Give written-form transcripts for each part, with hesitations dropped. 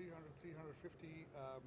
350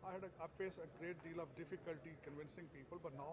I face a great deal of difficulty convincing people, but now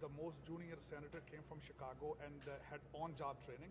The most junior senator came from Chicago and had on-job training.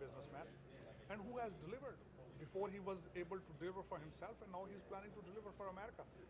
businessman, and who has delivered before he was able to deliver for himself, and now he is planning to deliver for America.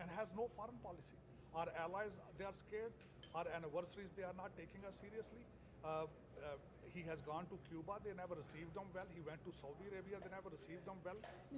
and has no foreign policy. Our allies, they are scared. Our anniversaries, they are not taking us seriously. He has gone to Cuba, they never received him well. He went to Saudi Arabia, they never received him well.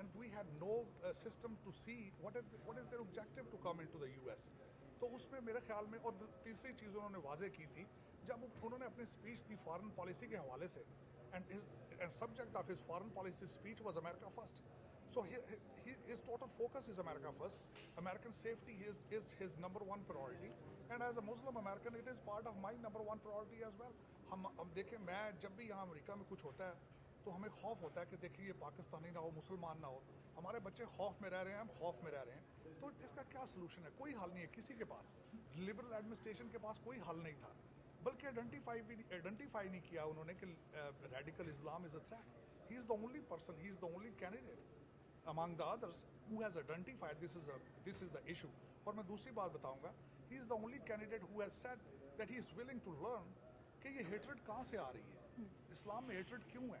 and we had no system to see what is their objective to come into the US. تو اس میں میرے خیال میں، اور تیسری چیز انہوں نے واضح کی تھی جب انہوں نے اپنی اسپیچ دی فارن پالیسی کے حوالے سے، and subject of his foreign policy speech was America first. So his total focus is America first. American safety is his number one priority. And as a Muslim American, it is part of my number one priority as well. ہم دیکھیں، میں جب بھی یہاں امریکہ میں کچھ ہوتا ہے تو ہمیں خوف ہوتا ہے کہ دیکھیں یہ پاکستانی نہ ہو، مسلمان نہ ہو، ہمارے بچے خوف میں رہ رہے ہیں، ہم خوف میں رہ رہے ہیں. تو اس کا کیا سلوشن ہے؟ کوئی حل نہیں ہے کسی کے پاس. لبرل ایڈمنسٹریشن کے پاس کوئی حل نہیں تھا، بلکہ آئیڈینٹیفائی نہیں کیا انہوں نے کہ radical Islam is a threat. He is the only person, he is the only candidate among the others who has identified this is the issue. اور میں دوسری بات بتاؤں گا، he is the only candidate who has said that he is willing to learn کہ یہ hatred کہاں سے آ رہی ہے، اسلام میں hatred کیوں ہے.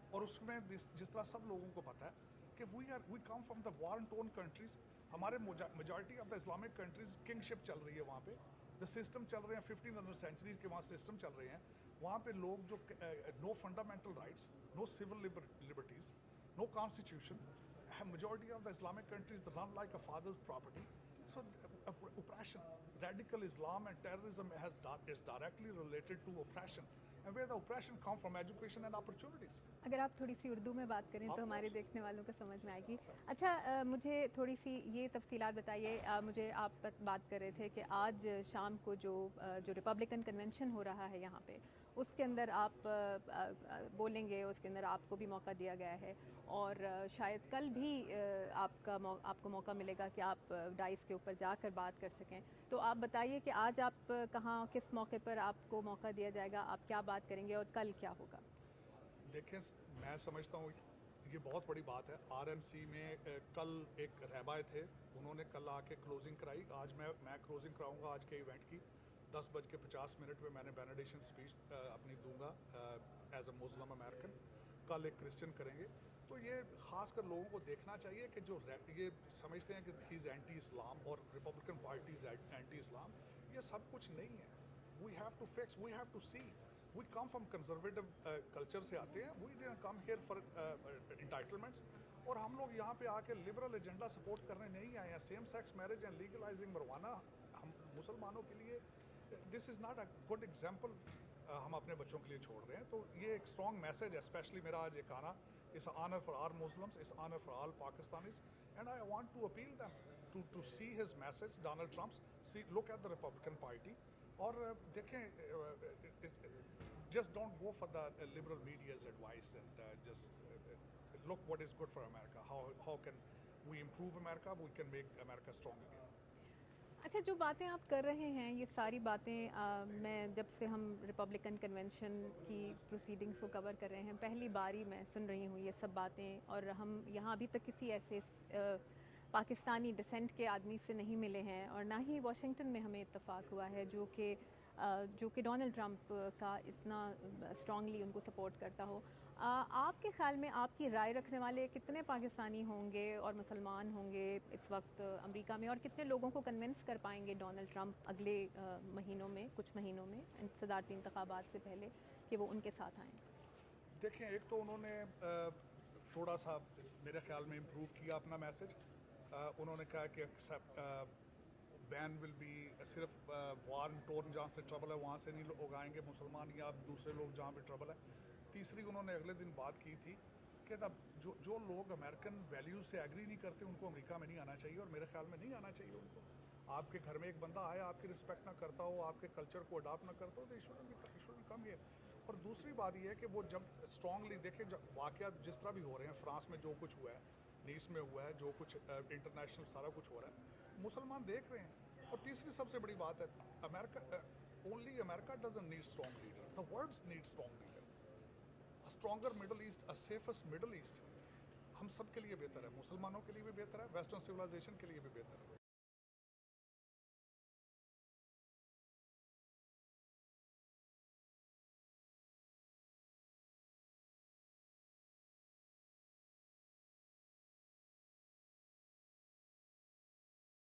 اور اس میں جس طرح سب لوگوں کو پتہ ہے کہ we come from the war torn countries. ہمارے majority of the Islamic countries kingship چل رہی ہے وہاں پہ، the system چل رہے ہیں 1500 centuries کے وہاں سسٹم چل رہے ہیں. وہاں پہ لوگ جو no fundamental rights, no civil liberties, no constitution. Majority of the Islamic countries run like a father's property. So oppression, radical Islam and terrorism is directly related to oppression. And where the oppression come from education and opportunities. اگر آپ تھوڑی سی اردو میں بات کریں تو ہمارے دیکھنے والوں کو سمجھ میں آئے گی. اچھا، مجھے تھوڑی سی یہ تفصیلات بتائیے. مجھے آپ بات کر رہے تھے کہ آج شام کو جو ریپبلکن کنونشن ہو رہا ہے یہاں پہ، اس کے اندر آپ بولیں گے، اس کے اندر آپ کو بھی موقع دیا گیا ہے، اور شاید کل بھی آپ کو موقع ملے گا کہ آپ ڈائس کے اوپر جا کر بات کر سکیں. تو آپ بتائیے کہ آج آپ کہاں، کس موقع پر آپ کو موقع دیا جائے گا، آپ کیا بات کریں گے اور کل کیا ہوگا؟ دیکھیں، میں سمجھتا ہوں یہ بہت بڑی بات ہے. آر ایم سی میں کل ایک رہبائے تھے، انہوں نے کل آ کے کلوزنگ کرائی. آج میں کلوزنگ کراؤں گا آج کے ایونٹ کی 10:50 پہ. میں نے بینیڈکشن اسپیچ اپنی دوں گا ایز اے مسلم امریکن. کل ایک کرسچن کریں گے. تو یہ خاص کر لوگوں کو دیکھنا چاہیے کہ جو یہ سمجھتے ہیں کہ ہی از اینٹی اسلام اور Republican party is anti Islam, یہ سب کچھ نہیں ہے. We have to fix, we have to see. We come from conservative culture سے آتے ہیں. We didn't come here for entitlements. اور ہم لوگ یہاں پہ آ کے لبرل ایجنڈا سپورٹ کرنے نہیں آئے ہیں. Same sex marriage and legalising marijuana ہم مسلمانوں کے لیے this is not a good example ہم اپنے بچوں کے لیے چھوڑ رہے ہیں. تو یہ ایک اسٹرانگ میسج ہے. اسپیشلی میرا آج ایک آنا is an honor for all Muslims, is honor for all Pakistanis, and I want to appeal them to see his message, Donald Trump's. Look at the Republican Party. اور دیکھیں، just don't go for the liberal media's advice and just look what is good for America. How can we improve America? We can make America strong again. اچھا، جو باتیں آپ کر رہے ہیں یہ ساری باتیں میں جب سے ہم ریپبلکن کنونشن کی پروسیڈنگس کو کور کر رہے ہیں پہلی باری میں سن رہی ہوں یہ سب باتیں. اور ہم یہاں ابھی تک کسی ایسے پاکستانی ڈسینٹ کے آدمی سے نہیں ملے ہیں، اور نہ ہی واشنگٹن میں ہمیں اتفاق ہوا ہے جو کہ ڈونلڈ ٹرمپ کا اتنا اسٹرانگلی ان کو سپورٹ کرتا ہو. آپ کے خیال میں آپ کی رائے رکھنے والے کتنے پاکستانی ہوں گے اور مسلمان ہوں گے اس وقت امریکہ میں، اور کتنے لوگوں کو کنونس کر پائیں گے ڈونلڈ ٹرمپ اگلے مہینوں میں، کچھ مہینوں میں، صدارتی انتخابات سے پہلے، کہ وہ ان کے ساتھ آئیں؟ دیکھیں، ایک تو انہوں نے تھوڑا سا میرے خیال میں امپروو کیا اپنا میسج. انہوں نے کہا کہ بین ول بی صرف وار ٹورن جہاں سے ٹربل ہے وہاں سے نہیں لوگ آئیں گے مسلمان یا دوسرے لوگ جہاں پہ ٹربل ہے. تیسری انہوں نے اگلے دن بات کی تھی کہ جو لوگ امریکن ویلیوز سے ایگری نہیں کرتے ان کو امریکہ میں نہیں آنا چاہیے، اور میرے خیال میں نہیں آنا چاہیے ان کو. آپ کے گھر میں ایک بندہ آئے، آپ کی رسپیکٹ نہ کرتا ہو، آپ کے کلچر کو اڈاپٹ نہ کرتا ہو، تو شوڈنٹ کم ہیئر. اور دوسری بات یہ ہے کہ وہ جب اسٹرانگلی دیکھیں واقعات جس طرح بھی ہو رہے ہیں، فرانس میں جو کچھ ہوا ہے، نیس میں ہوا ہے، جو کچھ انٹرنیشنل سارا کچھ ہو رہا ہے، مسلمان دیکھ رہے ہیں. اور تیسری سب سے بڑی بات ہے، only America doesn't need strong leader, the world needs strong leader. A stronger Middle East, a safest Middle East ہم سب کے لیے بہتر ہے، مسلمانوں کے لیے بھی بہتر ہے، ویسٹرن سویلائزیشن کے لیے بھی بہتر ہے.